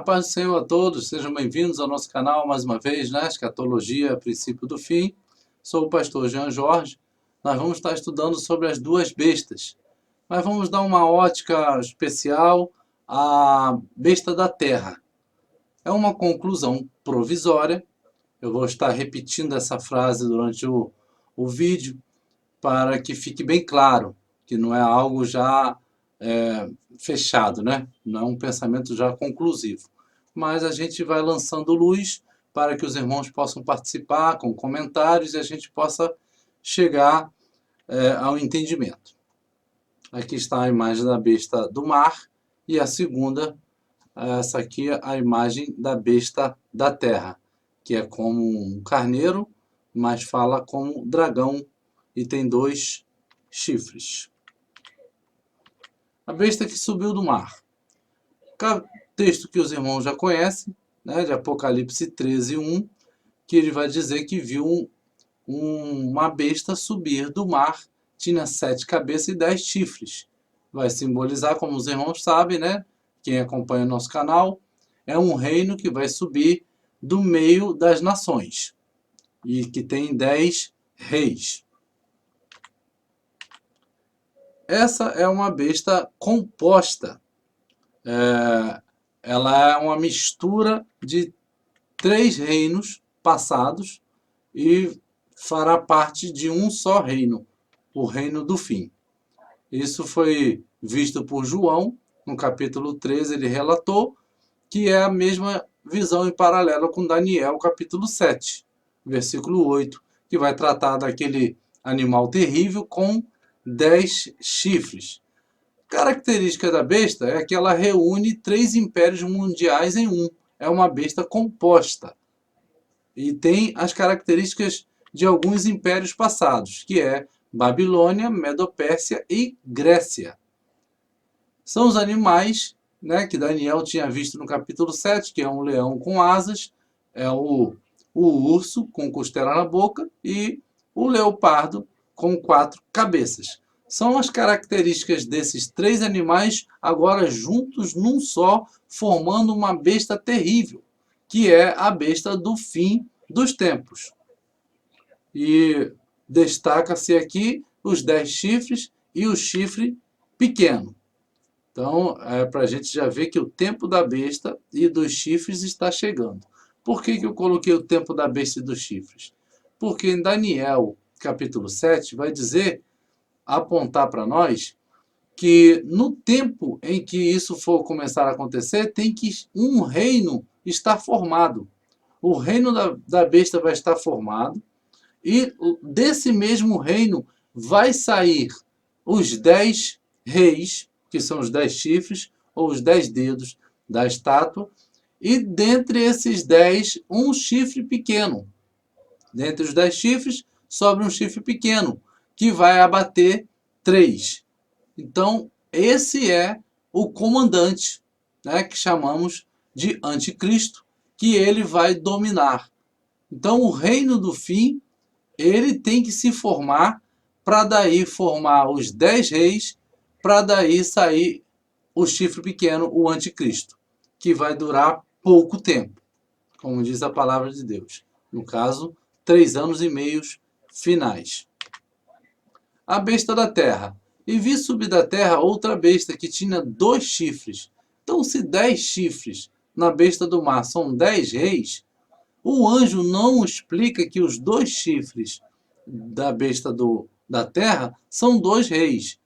paz do Senhor a todos, sejam bem-vindos ao nosso canal mais uma vez, né? Escatologia, princípio do fim. Sou o pastor Jean Jorge. Nós vamos estar estudando sobre as duas bestas, mas vamos dar uma ótica especial à besta da terra. É uma conclusão provisória. Eu vou estar repetindo essa frase durante o vídeo para que fique bem claro que não é algo já fechado, né? Não é um pensamento já conclusivo. Mas a gente vai lançando luz para que os irmãos possam participar com comentários e a gente possa chegar ao entendimento. Aqui está a imagem da besta do mar e a segunda, essa aqui é a imagem da besta da terra, que é como um carneiro, mas fala como dragão e tem 2 chifres. A besta que subiu do mar. Texto que os irmãos já conhecem, né, de Apocalipse 13:1, que ele vai dizer que viu uma besta subir do mar, tinha 7 cabeças e 10 chifres. Vai simbolizar, como os irmãos sabem, né, quem acompanha o nosso canal, é um reino que vai subir do meio das nações e que tem 10 reis. Essa é uma besta composta. Ela é uma mistura de 3 reinos passados e fará parte de um só reino, o reino do fim. Isso foi visto por João, no capítulo 13, ele relatou que é a mesma visão em paralelo com Daniel, capítulo 7, versículo 8, que vai tratar daquele animal terrível com 10 chifres. Característica da besta é que ela reúne 3 impérios mundiais em um. É uma besta composta. E tem as características de alguns impérios passados, que é Babilônia, Medo-Pérsia e Grécia. São os animais, né, que Daniel tinha visto no capítulo 7, que é um leão com asas, é o urso com costela na boca e o leopardo com 4 cabeças. São as características desses 3 animais agora juntos num só, formando uma besta terrível, que é a besta do fim dos tempos. E destaca-se aqui os 10 chifres e o chifre pequeno. Então, para a gente já ver que o tempo da besta e dos chifres está chegando. Por que eu coloquei o tempo da besta e dos chifres? Porque em Daniel, capítulo 7, vai dizer, apontar para nós, que no tempo em que isso for começar a acontecer, tem que um reino estar formado. O reino da besta vai estar formado, e desse mesmo reino vai sair os 10 reis, que são os 10 chifres, ou os 10 dedos da estátua, e dentre esses 10, um chifre pequeno. Dentre os 10 chifres, sobra um chifre pequeno, que vai abater 3. Então, esse é o comandante, né, que chamamos de anticristo, que ele vai dominar. Então, o reino do fim, ele tem que se formar para daí formar os 10 reis, para daí sair o chifre pequeno, o anticristo, que vai durar pouco tempo, como diz a palavra de Deus. No caso, 3 anos e meio finais. A besta da terra. E vi subir da terra outra besta que tinha 2 chifres. Então, se 10 chifres na besta do mar são 10 reis, o anjo não explica que os 2 chifres da besta da terra são 2 reis.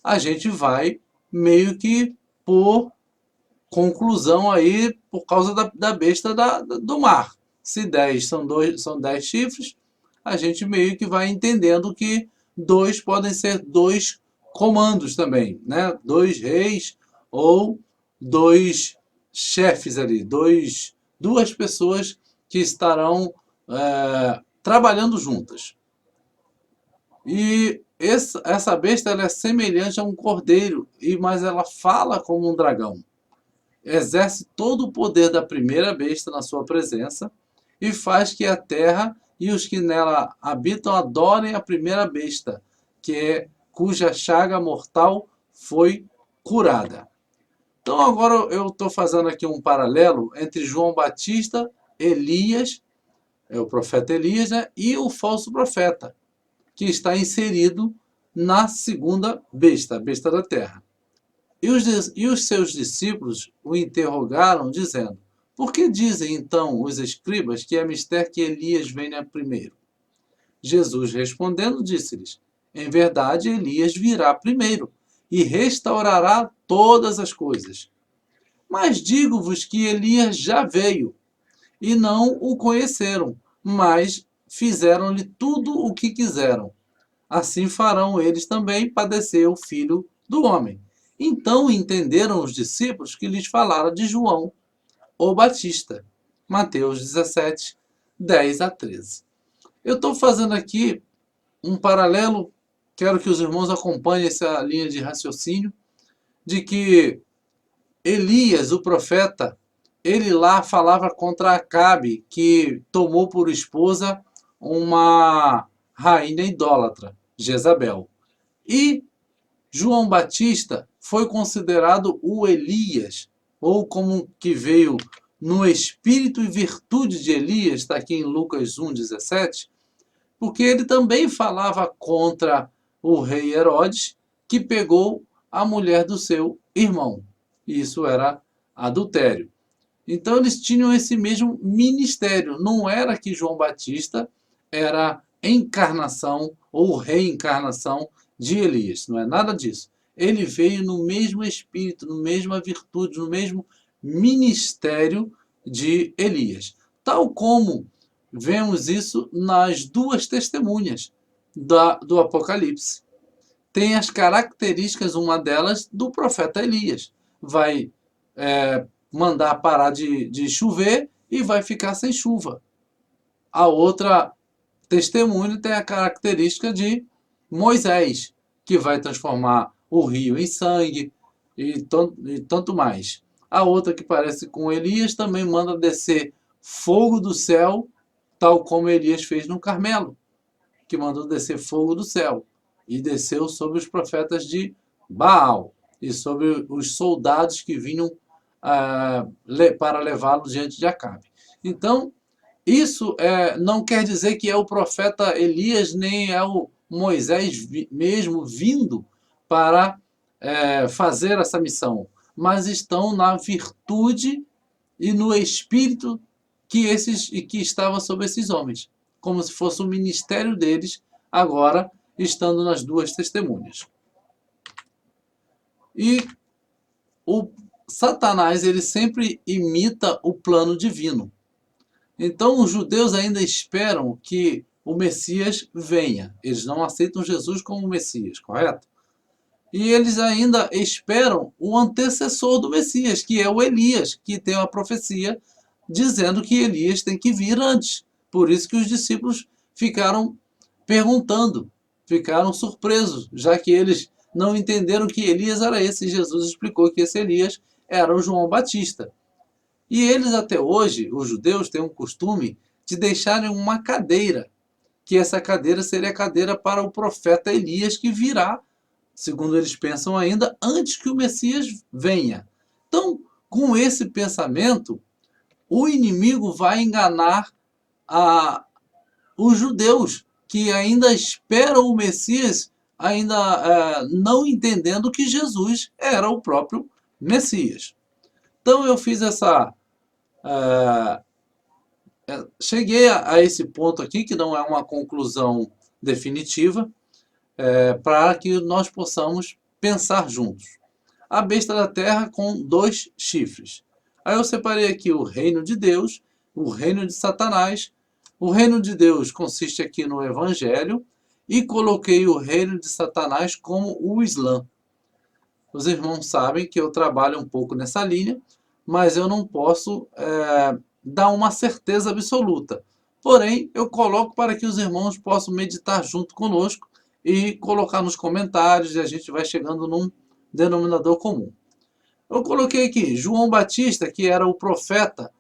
A gente vai meio que por conclusão aí, por causa da besta do mar. Se 10 são 10 chifres, a gente meio que vai entendendo que 2 podem ser 2 comandos também, né? 2 reis ou 2 chefes ali, duas pessoas que estarão trabalhando juntas. E essa besta ela é semelhante a um cordeiro, mas ela fala como um dragão. Exerce todo o poder da primeira besta na sua presença e faz que a terra e os que nela habitam adorem a primeira besta, cuja chaga mortal foi curada. Então agora eu estou fazendo aqui um paralelo entre João Batista, Elias, o profeta Elias, né, e o falso profeta, que está inserido na segunda besta, a besta da terra. E os seus discípulos o interrogaram, dizendo: Por que dizem então os escribas que é mister que Elias venha primeiro? Jesus respondendo disse-lhes: Em verdade, Elias virá primeiro e restaurará todas as coisas. Mas digo-vos que Elias já veio e não o conheceram, mas fizeram-lhe tudo o que quiseram. Assim farão eles também padecer o Filho do Homem. Então entenderam os discípulos que lhes falara de João, o Batista. Mateus 17, 10 a 13. Eu estou fazendo aqui um paralelo, quero que os irmãos acompanhem essa linha de raciocínio, de que Elias, o profeta, ele lá falava contra Acabe, que tomou por esposa uma rainha idólatra, Jezabel. E João Batista foi considerado o Elias, ou como que veio no espírito e virtude de Elias, está aqui em Lucas 1,17, porque ele também falava contra o rei Herodes, que pegou a mulher do seu irmão. Isso era adultério. Então eles tinham esse mesmo ministério. Não era que João Batista era encarnação ou reencarnação de Elias. Não é nada disso. Ele veio no mesmo espírito, na mesma virtude, no mesmo ministério de Elias. Tal como vemos isso nas duas testemunhas do Apocalipse. Tem as características, uma delas, do profeta Elias. Vai mandar parar de chover e vai ficar sem chuva. A outra testemunha tem a característica de Moisés, que vai transformar o rio em sangue e tanto mais. A outra, que parece com Elias, também manda descer fogo do céu, tal como Elias fez no Carmelo, que mandou descer fogo do céu e desceu sobre os profetas de Baal e sobre os soldados que vinham para levá-lo diante de Acabe. Então, isso não quer dizer que é o profeta Elias, nem é o Moisés mesmo vindo para fazer essa missão, mas estão na virtude e no espírito que estava sobre esses homens, como se fosse o ministério deles, agora estando nas duas testemunhas. E o Satanás, ele sempre imita o plano divino. Então os judeus ainda esperam que o Messias venha. Eles não aceitam Jesus como Messias, correto? E eles ainda esperam o antecessor do Messias, que é o Elias, que tem uma profecia dizendo que Elias tem que vir antes. Por isso que os discípulos ficaram perguntando, ficaram surpresos, já que eles não entenderam que Elias era esse. E Jesus explicou que esse Elias era o João Batista. E eles até hoje, os judeus, têm um costume de deixarem uma cadeira, que essa cadeira seria a cadeira para o profeta Elias, que virá, segundo eles pensam ainda, antes que o Messias venha. Então, com esse pensamento, o inimigo vai enganar os judeus, que ainda esperam o Messias, ainda não entendendo que Jesus era o próprio Messias. Então eu fiz cheguei a esse ponto aqui, que não é uma conclusão definitiva, para que nós possamos pensar juntos. A besta da terra com 2 chifres. Aí eu separei aqui o reino de Deus, o reino de Satanás. O reino de Deus consiste aqui no Evangelho e coloquei o reino de Satanás como o Islã. Os irmãos sabem que eu trabalho um pouco nessa linha, mas eu não posso dar uma certeza absoluta. Porém, eu coloco para que os irmãos possam meditar junto conosco e colocar nos comentários, e a gente vai chegando num denominador comum. Eu coloquei aqui João Batista, que era o profeta.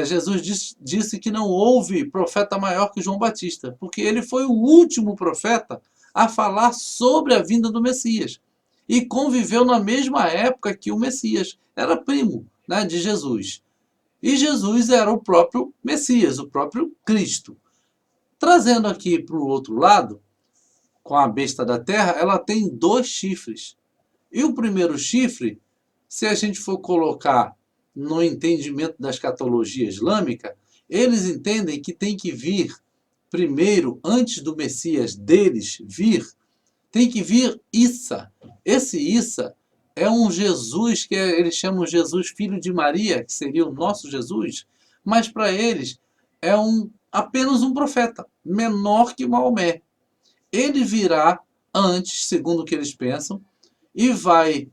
Jesus disse que não houve profeta maior que João Batista, porque ele foi o último profeta a falar sobre a vinda do Messias. e conviveu na mesma época que o Messias. Era primo, né, de Jesus. E Jesus era o próprio Messias, o próprio Cristo. Trazendo aqui para o outro lado, com a besta da terra, ela tem 2 chifres. E o primeiro chifre, se a gente for colocar no entendimento da escatologia islâmica, eles entendem que tem que vir primeiro, antes do Messias deles vir, tem que vir Issa. Esse Issa é um Jesus que eles chamam Jesus filho de Maria, que seria o nosso Jesus, mas para eles é apenas um profeta, menor que Maomé. Ele virá antes, segundo o que eles pensam, e vai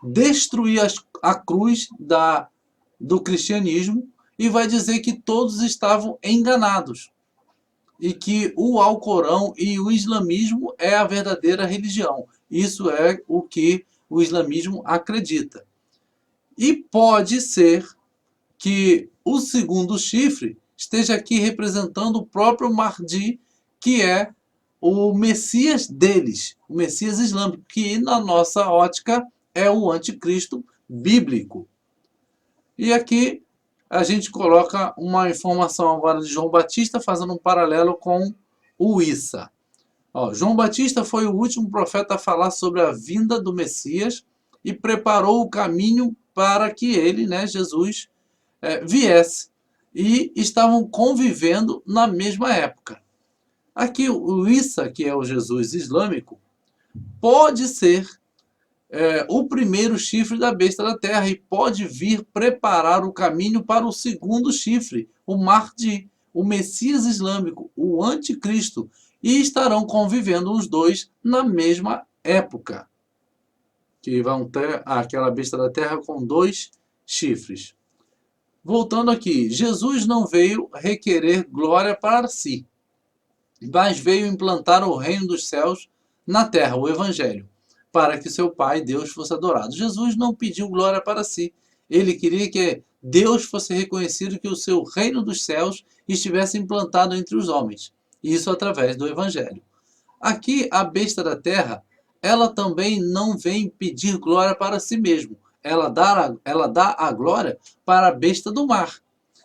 destruir a cruz do cristianismo e vai dizer que todos estavam enganados e que o Alcorão e o islamismo é a verdadeira religião. Isso é o que o islamismo acredita. E pode ser que o segundo chifre esteja aqui representando o próprio Mahdi, que é o Messias deles, o Messias islâmico, que na nossa ótica é o anticristo bíblico. E aqui a gente coloca uma informação agora de João Batista, fazendo um paralelo com o Issa. João Batista foi o último profeta a falar sobre a vinda do Messias e preparou o caminho para que ele, né, Jesus, viesse. E estavam convivendo na mesma época. Aqui o Issa, que é o Jesus islâmico, pode ser o primeiro chifre da besta da terra e pode vir preparar o caminho para o segundo chifre, o Mahdi, o Messias islâmico, o anticristo, e estarão convivendo os dois na mesma época, que vão ter aquela besta da terra com 2 chifres. Voltando aqui, Jesus não veio requerer glória para si, mas veio implantar o reino dos céus na terra, o evangelho, para que seu Pai, Deus, fosse adorado. Jesus não pediu glória para si. Ele queria que Deus fosse reconhecido, que o seu reino dos céus estivesse implantado entre os homens. Isso através do evangelho. Aqui, a besta da terra, ela também não vem pedir glória para si mesmo. Ela dá a glória para a besta do mar.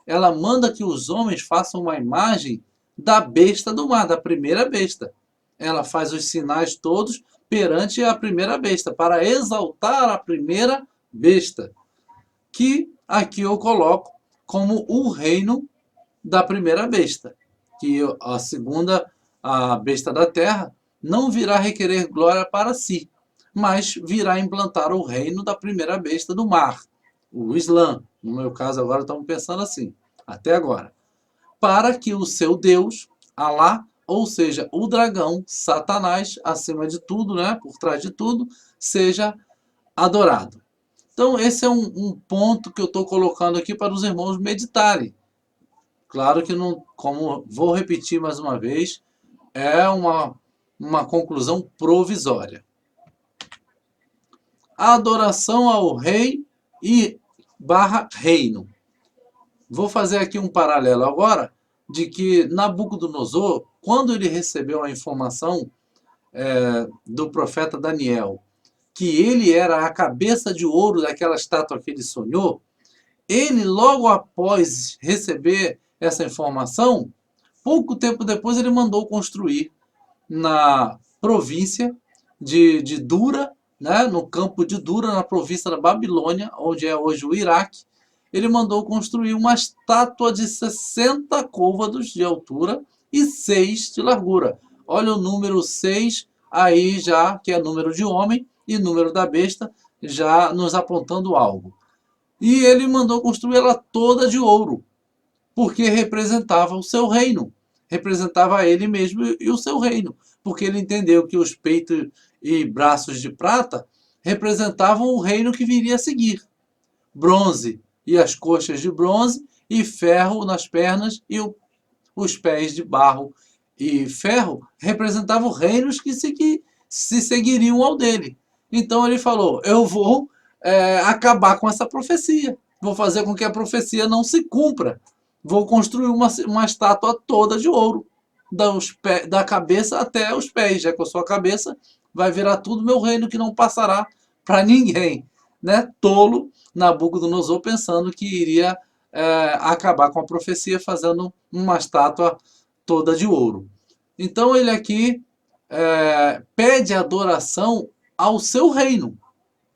Ela manda que os homens façam uma imagem da besta do mar, da primeira besta. Ela faz os sinais todos perante a primeira besta, para exaltar a primeira besta, que aqui eu coloco como o reino da primeira besta, que a segunda, a besta da terra, não virá requerer glória para si, mas virá implantar o reino da primeira besta do mar, o Islã. No meu caso agora estamos pensando assim, até agora. Para que o seu Deus, Alá, ou seja, o dragão, Satanás, acima de tudo, né, por trás de tudo, seja adorado. Então, esse é um ponto que eu estou colocando aqui para os irmãos meditarem. Claro que, não, como vou repetir mais uma vez, é uma conclusão provisória. A adoração ao rei e / reino. Vou fazer aqui um paralelo agora de que Nabucodonosor, quando ele recebeu a informação do profeta Daniel, que ele era a cabeça de ouro daquela estátua que ele sonhou, ele, logo após receber essa informação, pouco tempo depois ele mandou construir na província de Dura, né, no campo de Dura, na província da Babilônia, onde é hoje o Iraque, ele mandou construir uma estátua de 60 côvados de altura e 6 de largura. Olha o número 6 aí já, que é número de homem, e número da besta, já nos apontando algo. E ele mandou construir ela toda de ouro, porque representava o seu reino. Representava ele mesmo e o seu reino. Porque ele entendeu que os peitos e braços de prata representavam o reino que viria a seguir. Bronze e as coxas de bronze, e ferro nas pernas, e os pés de barro e ferro representavam reinos que se seguiriam ao dele. Então ele falou, eu vou acabar com essa profecia. Vou fazer com que a profecia não se cumpra. Vou construir uma estátua toda de ouro. da cabeça até os pés, já que eu sou a cabeça, vai virar tudo meu reino que não passará para ninguém. Né? Tolo Nabucodonosor pensando que iria acabar com a profecia fazendo uma estátua toda de ouro. Então ele aqui pede adoração ao seu reino.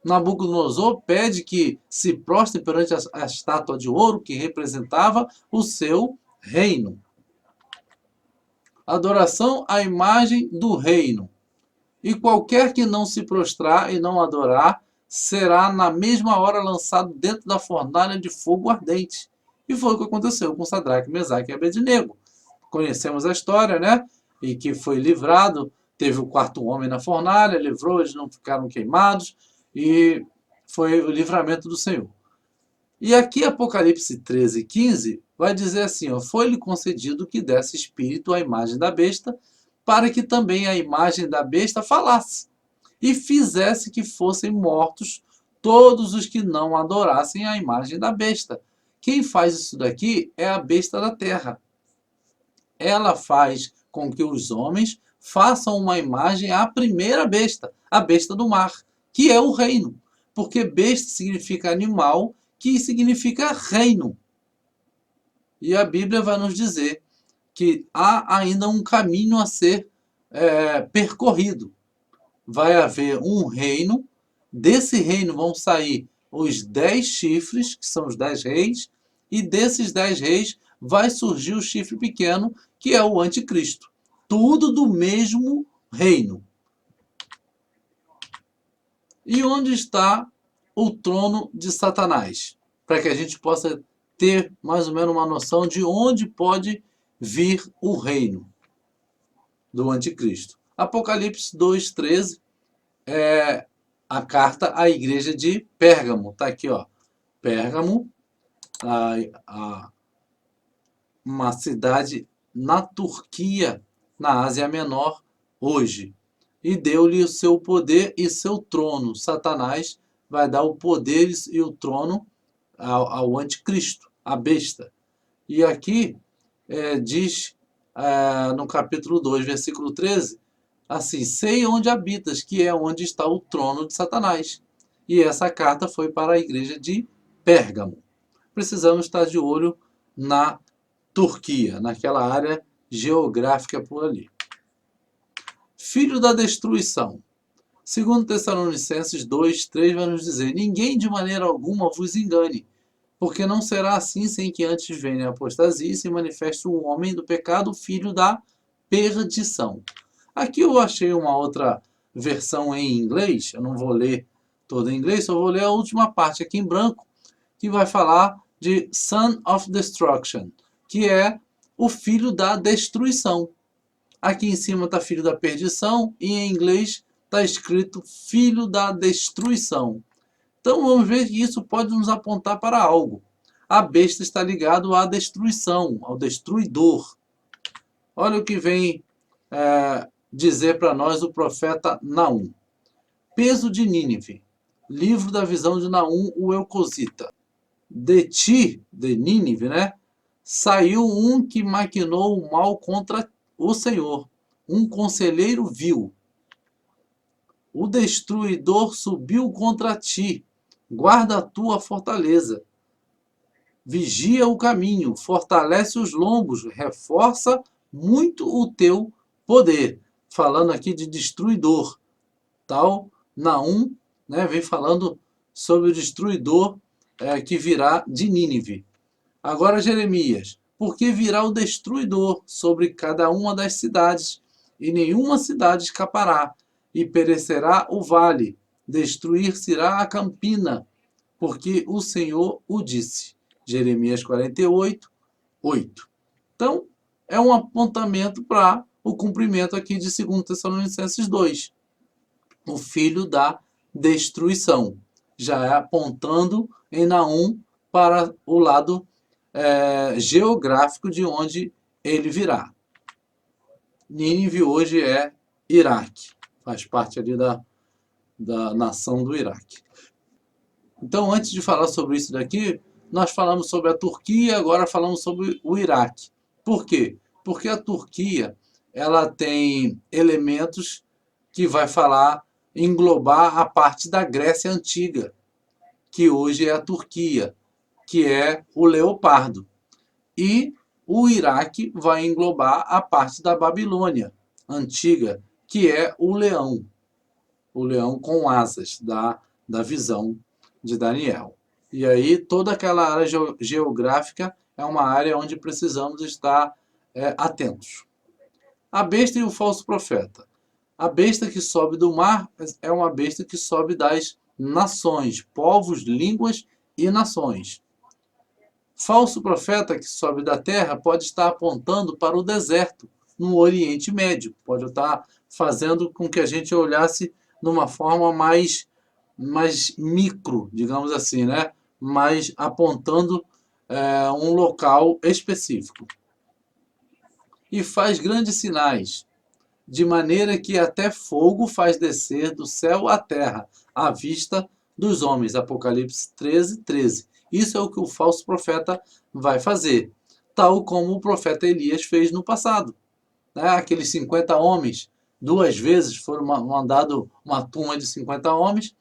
Nabucodonosor pede que se prostre perante a estátua de ouro que representava o seu reino. Adoração à imagem do reino. E qualquer que não se prostrar e não adorar, será na mesma hora lançado dentro da fornalha de fogo ardente. E foi o que aconteceu com Sadraque, Mesaque e Abednego. Conhecemos a história, né? E que foi livrado, teve o quarto homem na fornalha, livrou, eles não ficaram queimados, e foi o livramento do Senhor. E aqui Apocalipse 13, 15 vai dizer assim, foi-lhe concedido que desse espírito à imagem da besta, para que também a imagem da besta falasse, e fizesse que fossem mortos todos os que não adorassem a imagem da besta. Quem faz isso daqui é a besta da terra. Ela faz com que os homens façam uma imagem à primeira besta, a besta do mar, que é o reino. Porque besta significa animal, que significa reino. E a Bíblia vai nos dizer que há ainda um caminho a ser percorrido. Vai haver um reino, desse reino vão sair os 10 chifres, que são os 10 reis, e desses 10 reis vai surgir o chifre pequeno, que é o anticristo. Tudo do mesmo reino. E onde está o trono de Satanás? Para que a gente possa ter mais ou menos uma noção de onde pode vir o reino do anticristo. Apocalipse 2:13 é a carta à igreja de Pérgamo. Está aqui, Pérgamo, uma cidade na Turquia, na Ásia Menor, hoje. E deu-lhe o seu poder e seu trono. Satanás vai dar o poder e o trono ao anticristo, a besta. E aqui diz, no capítulo 2, versículo 13, assim, sei onde habitas, que é onde está o trono de Satanás. E essa carta foi para a igreja de Pérgamo. Precisamos estar de olho na Turquia, naquela área geográfica por ali. Filho da destruição. Segundo Tessalonicenses 2:3 vai nos dizer, ninguém de maneira alguma vos engane, porque não será assim sem que antes venha a apostasia e se manifeste o homem do pecado, filho da perdição. Aqui eu achei uma outra versão em inglês, eu não vou ler toda em inglês, só vou ler a última parte aqui em branco, que vai falar de Son of Destruction, que é o filho da destruição. Aqui em cima está filho da perdição e em inglês está escrito filho da destruição. Então vamos ver que isso pode nos apontar para algo. A besta está ligado à destruição, ao destruidor. Olha o que vem dizer para nós o profeta Naum. Peso de Nínive. Livro da visão de Naum, o Elcosita. De ti, de Nínive, né? Saiu um que maquinou o mal contra o Senhor, um conselheiro vil. O destruidor subiu contra ti, guarda a tua fortaleza. Vigia o caminho, fortalece os lombos, reforça muito o teu poder. Falando aqui de destruidor. Tal Naum, né, vem falando sobre o destruidor que virá de Nínive. Agora Jeremias, porque virá o destruidor sobre cada uma das cidades, e nenhuma cidade escapará, e perecerá o vale, destruir-se-á a campina, porque o Senhor o disse. Jeremias 48, 8. Então, é um apontamento para o cumprimento aqui de 2 Tessalonicenses 2. O filho da destruição. Já é apontando em Naum para o lado geográfico de onde ele virá. Nínive hoje é Iraque, faz parte ali da nação do Iraque. Então, antes de falar sobre isso daqui, nós falamos sobre a Turquia, agora falamos sobre o Iraque. Por quê? Porque a Turquia ela tem elementos que vai falar, englobar a parte da Grécia Antiga, que hoje é a Turquia, que é o leopardo. E o Iraque vai englobar a parte da Babilônia Antiga, que é o leão com asas da visão de Daniel. E aí toda aquela área geográfica é uma área onde precisamos estar atentos. A besta e o falso profeta. A besta que sobe do mar é uma besta que sobe das nações, povos, línguas e nações. Falso profeta que sobe da terra pode estar apontando para o deserto, no Oriente Médio. Pode estar fazendo com que a gente olhasse numa forma mais micro, digamos assim, né? Mais apontando um local específico. E faz grandes sinais, de maneira que até fogo faz descer do céu à terra, à vista dos homens. Apocalipse 13, 13. Isso é o que o falso profeta vai fazer, tal como o profeta Elias fez no passado. Aqueles 50 homens, 2 vezes foram mandado uma turma de 50 homens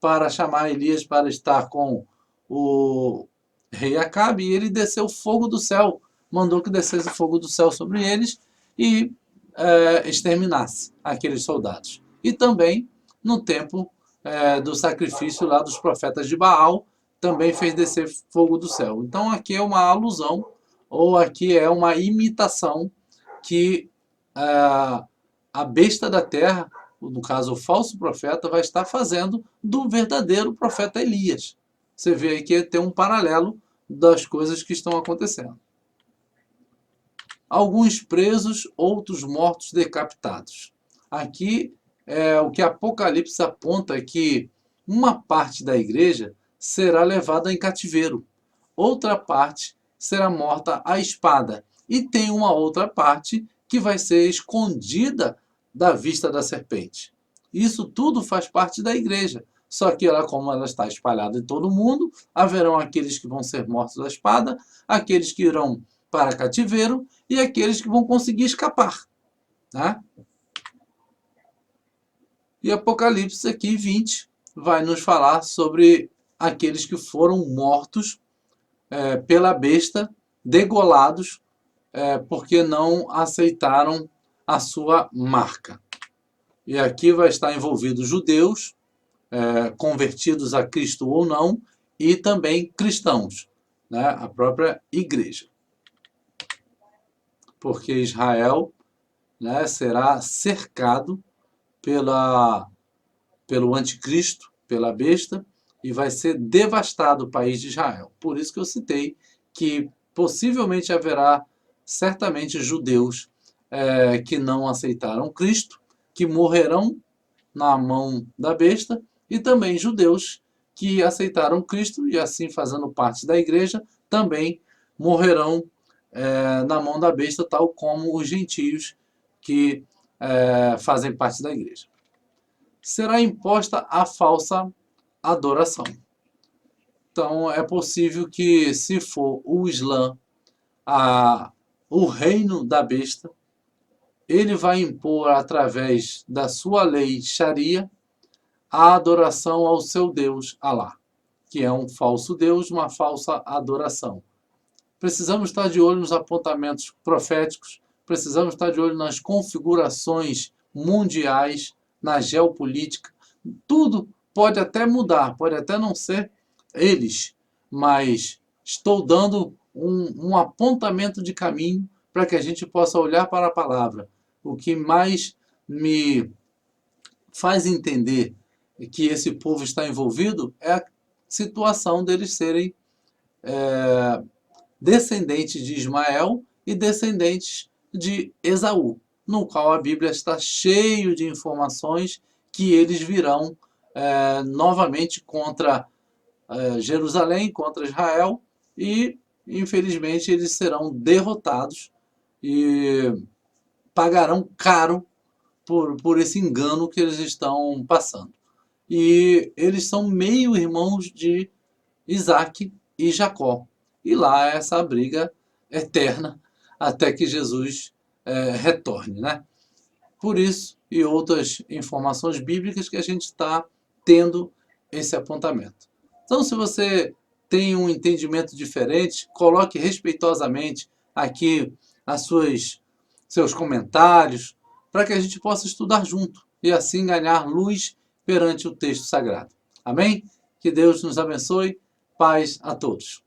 para chamar Elias para estar com o rei Acabe, e ele desceu fogo do céu, mandou que descesse fogo do céu sobre eles e exterminasse aqueles soldados. E também, no tempo do sacrifício lá dos profetas de Baal, também fez descer fogo do céu. Então aqui é uma alusão, ou aqui é uma imitação que a besta da terra, no caso o falso profeta, vai estar fazendo do verdadeiro profeta Elias. Você vê aí que tem um paralelo das coisas que estão acontecendo. Alguns presos, outros mortos decapitados. Aqui o que Apocalipse aponta é que uma parte da igreja será levada em cativeiro, outra parte será morta à espada, e tem uma outra parte que vai ser escondida da vista da serpente. Isso tudo faz parte da igreja. Só que ela, como ela está espalhada em todo o mundo, haverão aqueles que vão ser mortos à espada, aqueles que irão para cativeiro e aqueles que vão conseguir escapar. Né? E Apocalipse aqui 20 vai nos falar sobre aqueles que foram mortos pela besta, degolados, porque não aceitaram a sua marca. E aqui vai estar envolvidos judeus, convertidos a Cristo ou não, e também cristãos, né? A própria igreja. Porque Israel, né, será cercado pelo anticristo, pela besta, e vai ser devastado o país de Israel. Por isso que eu citei que possivelmente haverá certamente judeus que não aceitaram Cristo, que morrerão na mão da besta, e também judeus que aceitaram Cristo e assim fazendo parte da igreja, também morrerão na mão da besta, tal como os gentios que fazem parte da igreja. Será imposta a falsa adoração. Então é possível que, se for o Islã, o reino da besta, ele vai impor, através da sua lei Sharia, a adoração ao seu Deus, Alá, que é um falso Deus, uma falsa adoração. Precisamos estar de olho nos apontamentos proféticos, precisamos estar de olho nas configurações mundiais, na geopolítica. Tudo pode até mudar, pode até não ser eles, mas estou dando um apontamento de caminho para que a gente possa olhar para a palavra. O que mais me faz entender que esse povo está envolvido é a situação deles serem descendentes de Ismael e descendentes de Esaú, no qual a Bíblia está cheio de informações que eles virão novamente contra Jerusalém, contra Israel, e infelizmente eles serão derrotados e pagarão caro por esse engano que eles estão passando. E eles são meio-irmãos de Isaac e Jacó. E lá é essa briga eterna até que Jesus retorne, né? Por isso e outras informações bíblicas que a gente está tendo esse apontamento. Então, se você tem um entendimento diferente, coloque respeitosamente aqui seus comentários, para que a gente possa estudar junto e assim ganhar luz perante o texto sagrado. Amém? Que Deus nos abençoe. Paz a todos.